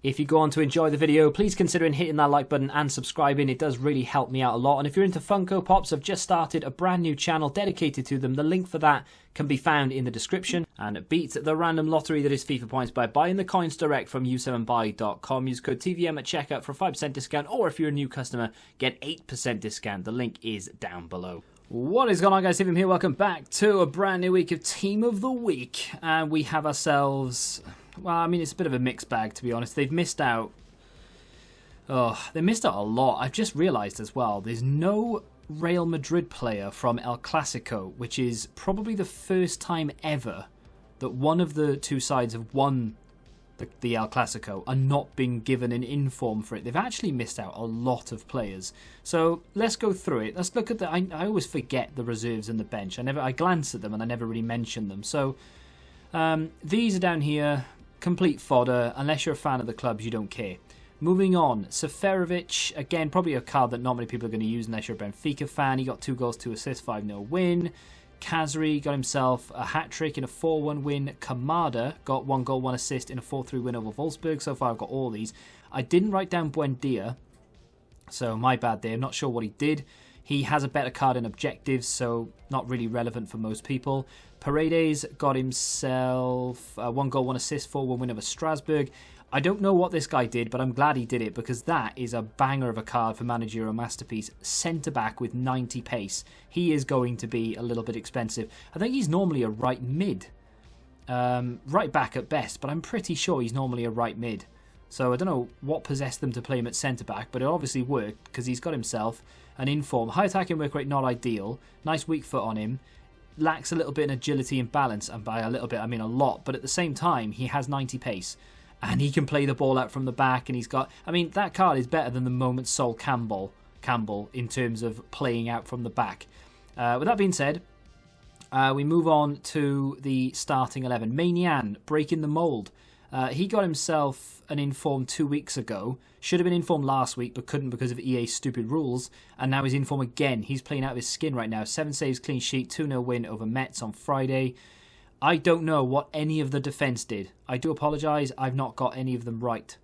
If you go on to enjoy the video, please consider hitting that like button and subscribing. It does really help me out a lot. And if you're into Funko Pops, I've just started a brand new channel dedicated to them. The link for that can be found in the description. And beat the random lottery that is FIFA points by buying the coins direct from u7buy.com. Use code TVM at checkout for a 5% discount, or if you're a new customer, get 8% discount. The link is down below. What is going on, guys? TVM here. Welcome back to a brand new week of Team of the Week. And we have ourselves... Well, I mean, it's a bit of a mixed bag, to be honest. They've missed out... Oh, they missed out a lot. I've just realised as well, there's no Real Madrid player from El Clasico, which is probably the first time ever that one of the two sides have won the El Clasico and not been given an inform for it. They've actually missed out a lot of players. So let's go through it. Let's look at the... I always forget the reserves and the bench. I glance at them and I never really mention them. So these are down here... Complete fodder. Unless you're a fan of the clubs, you don't care. Moving on, Seferovic, again, probably a card that not many people are going to use unless you're a Benfica fan. He got 2 goals, 2 assists, 5-0 win. Kazri got himself a hat-trick in a 4-1 win. Kamada got 1 goal, 1 assist in a 4-3 win over Wolfsburg. So far, I've got all these. I didn't write down Buendia, so my bad there. I'm not sure what he did. He has a better card in objectives, so not really relevant for most people. Paredes got himself 1 goal, 1 assist, 4-1 win over Strasbourg. I don't know what this guy did, but I'm glad he did it because that is a banger of a card for Managerial Masterpiece. Centre-back with 90 pace. He is going to be a little bit expensive. I think he's normally a right mid. Right back at best, but I'm pretty sure he's normally a right mid. So I don't know what possessed them to play him at centre-back, but it obviously worked because he's got himself an inform. High attacking work rate, not ideal. Nice weak foot on him. Lacks a little bit in agility and balance, and by a little bit I mean a lot, but at the same time he has 90 pace and he can play the ball out from the back, and he's got... I mean, that card is better than the moment Sol Campbell in terms of playing out from the back. With that being said, we move on to the starting 11. Maignan, breaking the mould. He got himself an inform 2 weeks ago. Should have been informed last week, but couldn't because of EA's stupid rules. And now he's informed again. He's playing out of his skin right now. 7 saves, clean sheet, 2-0 win over Metz on Friday. I don't know what any of the defence did. I do apologise. I've not got any of them right.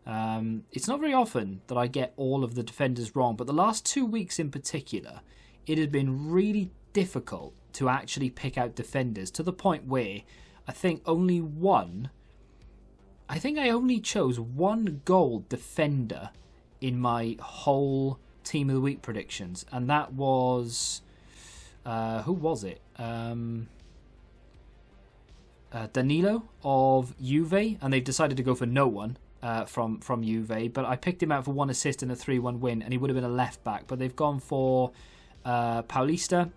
It's not very often that I get all of the defenders wrong, but the last 2 weeks in particular, it has been really difficult to actually pick out defenders to the point where I think only one... I think I only chose 1 goal defender in my whole Team of the Week predictions. And that was... who was it? Danilo of Juve. And they've decided to go for no one from Juve. But I picked him out for 1 assist and a 3-1 win. And he would have been a left back. But they've gone for Paulista,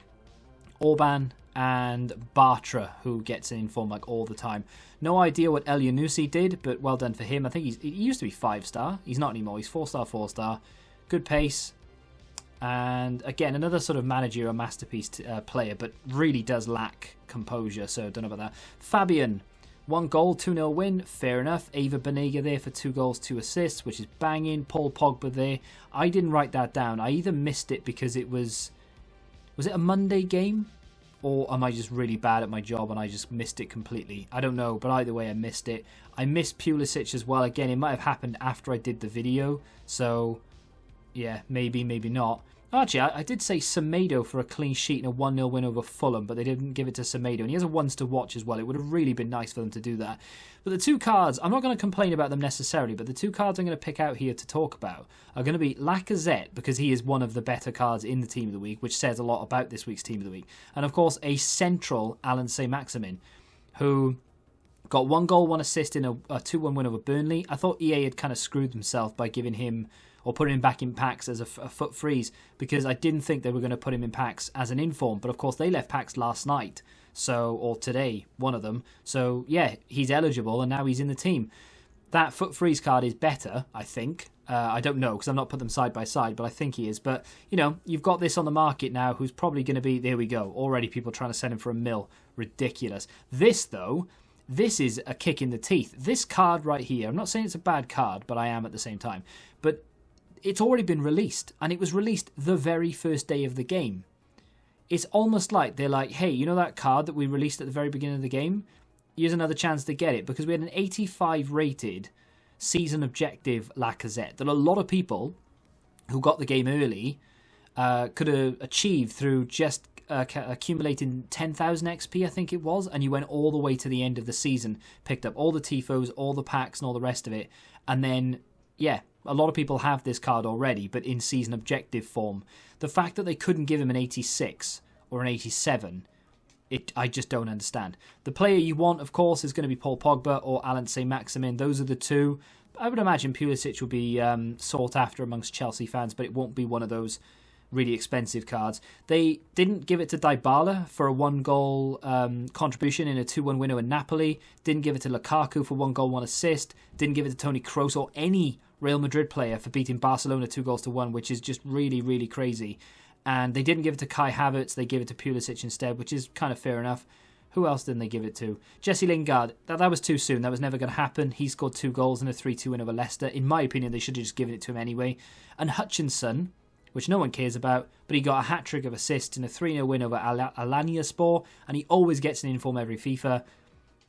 Orban, and Bartra, who gets in form like all the time. No idea what El Yunusi did, but well done for him. I think he used to be 5-star. He's not anymore. He's 4-star, 4-star. Good pace. And again, another sort of managerial masterpiece player, but really does lack composure, so don't know about that. Fabian, 1 goal, 2-0 win. Fair enough. Ava Banega there for 2 goals, 2 assists, which is banging. Paul Pogba there. I didn't write that down. I either missed it because it was... Was it a Monday game? Or am I just really bad at my job and I just missed it completely? I don't know, but either way I missed it. I missed Pulisic as well. Again, it might have happened after I did the video. So, yeah, maybe, maybe not. Actually, I did say Semedo for a clean sheet and a 1-0 win over Fulham, but they didn't give it to Semedo. And he has a ones to watch as well. It would have really been nice for them to do that. But the 2 cards, I'm not going to complain about them necessarily, but the 2 cards I'm going to pick out here to talk about are going to be Lacazette, because he is one of the better cards in the Team of the Week, which says a lot about this week's Team of the Week. And of course, a central Alan Saint-Maximin, who got 1 goal, 1 assist in a 2-1 win over Burnley. I thought EA had kind of screwed themselves by giving him... or putting him back in packs as a foot freeze, because I didn't think they were going to put him in packs as an inform. But of course, they left packs last night, or today, one of them. So yeah, he's eligible, and now he's in the team. That foot freeze card is better, I think. I don't know, because I've not put them side by side, but I think he is. But, you know, you've got this on the market now, who's probably going to be... There we go. Already people trying to sell him for $1 million. Ridiculous. This, though... This is a kick in the teeth. This card right here, I'm not saying it's a bad card, but I am at the same time. But it's already been released, and it was released the very first day of the game. It's almost like they're like, hey, you know that card that we released at the very beginning of the game? Here's another chance to get it, because we had an 85 rated season objective Lacazette that a lot of people who got the game early could have achieved through just accumulating 10,000 XP, I think it was, and you went all the way to the end of the season, picked up all the tifos, all the packs, and all the rest of it, and then, yeah, a lot of people have this card already, but in season objective form. The fact that they couldn't give him an 86 or an 87, I just don't understand. The player you want, of course, is going to be Paul Pogba or Alan Saint-Maximin. Those are the two. I would imagine Pulisic will be sought after amongst Chelsea fans, but it won't be one of those really expensive cards. They didn't give it to Dybala for a 1-goal contribution in a 2-1 win over Napoli. Didn't give it to Lukaku for 1 goal, 1 assist. Didn't give it to Toni Kroos or any Real Madrid player for beating Barcelona 2-1, which is just really, really crazy. And they didn't give it to Kai Havertz. They gave it to Pulisic instead, which is kind of fair enough. Who else didn't they give it to? Jesse Lingard. That was too soon. That was never going to happen. He scored 2 goals in a 3-2 win over Leicester. In my opinion, they should have just given it to him anyway. And Hutchinson, which no one cares about, but he got a hat-trick of assists in a 3-0 win over Alanyaspor, and he always gets an inform every FIFA.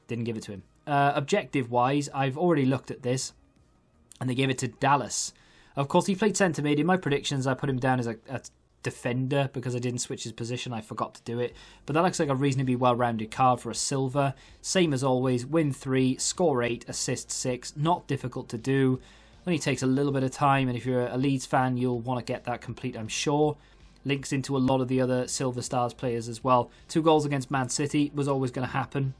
Didn't give it to him. Objective-wise, I've already looked at this, and they gave it to Dallas. Of course, he played centre-mid. In my predictions, I put him down as a defender because I didn't switch his position. I forgot to do it. But that looks like a reasonably well-rounded card for a silver. Same as always, win 3, score 8, assist 6. Not difficult to do. Only takes a little bit of time, and if you're a Leeds fan, you'll want to get that complete, I'm sure. Links into a lot of the other Silver Stars players as well. 2 goals against Man City was always going to happen.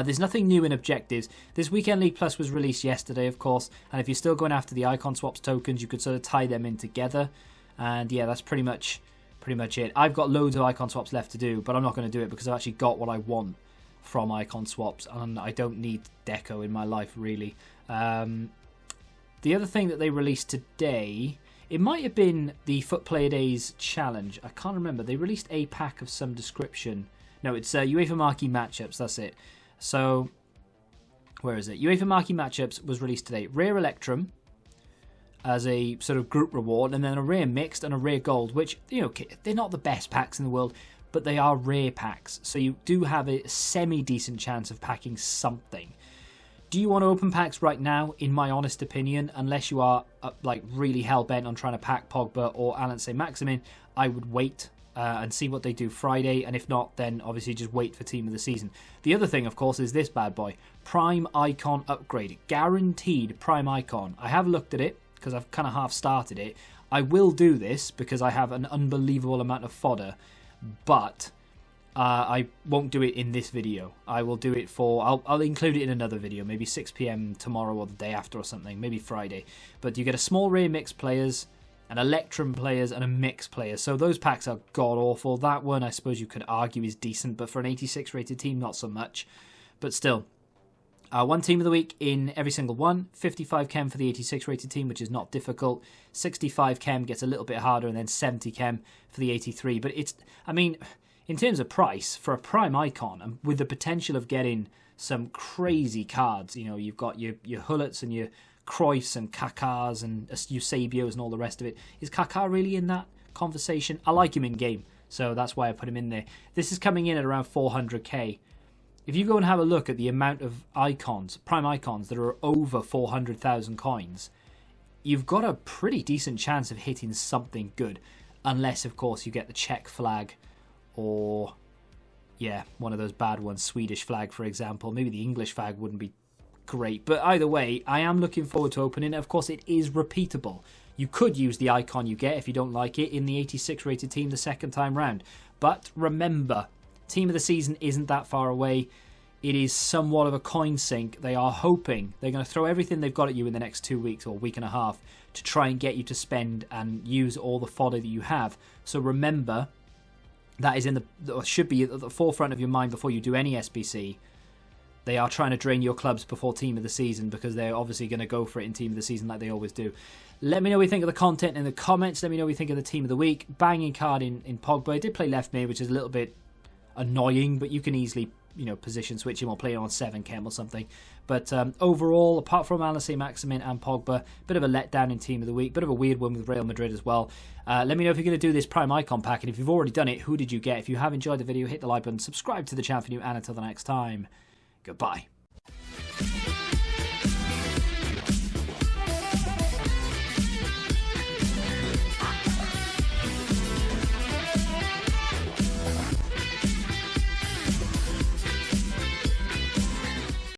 There's nothing new in objectives. This Weekend League Plus was released yesterday, of course, and if you're still going after the Icon Swaps tokens, you could sort of tie them in together. And yeah, that's pretty much it. I've got loads of Icon Swaps left to do, but I'm not going to do it because I've actually got what I want from Icon Swaps, and I don't need Deco in my life, really. The other thing that they released today, it might have been the Foot Player Days challenge. I can't remember. They released a pack of some description. No, it's UEFA Marquee Matchups. That's it. So, where is it? UEFA Marquee Matchups was released today. Rare Electrum as a sort of group reward, and then a Rare Mixed and a Rare Gold, which, you know, they're not the best packs in the world, but they are rare packs. So you do have a semi-decent chance of packing something. Do you want to open packs right now? In my honest opinion, unless you are like really hell-bent on trying to pack Pogba or Alan Saint-Maximin, I would wait and see what they do Friday, and if not, then obviously just wait for Team of the Season. The other thing, of course, is this bad boy. Prime Icon Upgrade. Guaranteed Prime Icon. I have looked at it, because I've kind of half-started it. I will do this, because I have an unbelievable amount of fodder, but I won't do it in this video. I will do it I'll include it in another video, maybe 6 PM tomorrow or the day after or something, maybe Friday. But you get a small Rare Mix players, an Electrum players, and a Mix players. So those packs are god-awful. That one, I suppose you could argue, is decent, but for an 86 rated team, not so much. But still, one Team of the Week in every single one. 55 chem for the 86 rated team, which is not difficult. 65 chem gets a little bit harder, and then 70 chem for the 83. But it's, I mean, in terms of price, for a Prime Icon, and with the potential of getting some crazy cards, you know, you've got your Hullets and your Cruyffs and Kakas and Eusebios and all the rest of it. Is Kaká really in that conversation? I like him in game, so that's why I put him in there. This is coming in at around 400k. If you go and have a look at the amount of icons, Prime Icons, that are over 400,000 coins, you've got a pretty decent chance of hitting something good. Unless, of course, you get the Czech flag or, yeah, one of those bad ones, Swedish flag, for example. Maybe the English flag wouldn't be great. But either way, I am looking forward to opening it. Of course, it is repeatable. You could use the icon you get if you don't like it in the 86 rated team the second time round. But remember, Team of the Season isn't that far away. It is somewhat of a coin sink. They are hoping they're going to throw everything they've got at you in the next 2 weeks or week and a half to try and get you to spend and use all the fodder that you have. So remember, that is should be at the forefront of your mind before you do any SBC. They are trying to drain your clubs before Team of the Season because they're obviously going to go for it in Team of the Season like they always do. Let me know what you think of the content in the comments. Let me know what you think of the Team of the Week. Banging card in Pogba. I did play left mid, which is a little bit annoying, but you can easily, you know, position switch him or play him on 7 chem or something. But overall, apart from Alan Saint-Maximin and Pogba, bit of a letdown in Team of the Week, bit of a weird one with Real Madrid as well. Let me know if you're going to do this Prime Icon pack, and if you've already done it, who did you get? If you have enjoyed the video, hit the like button, subscribe to the channel for new, and until the next time, goodbye.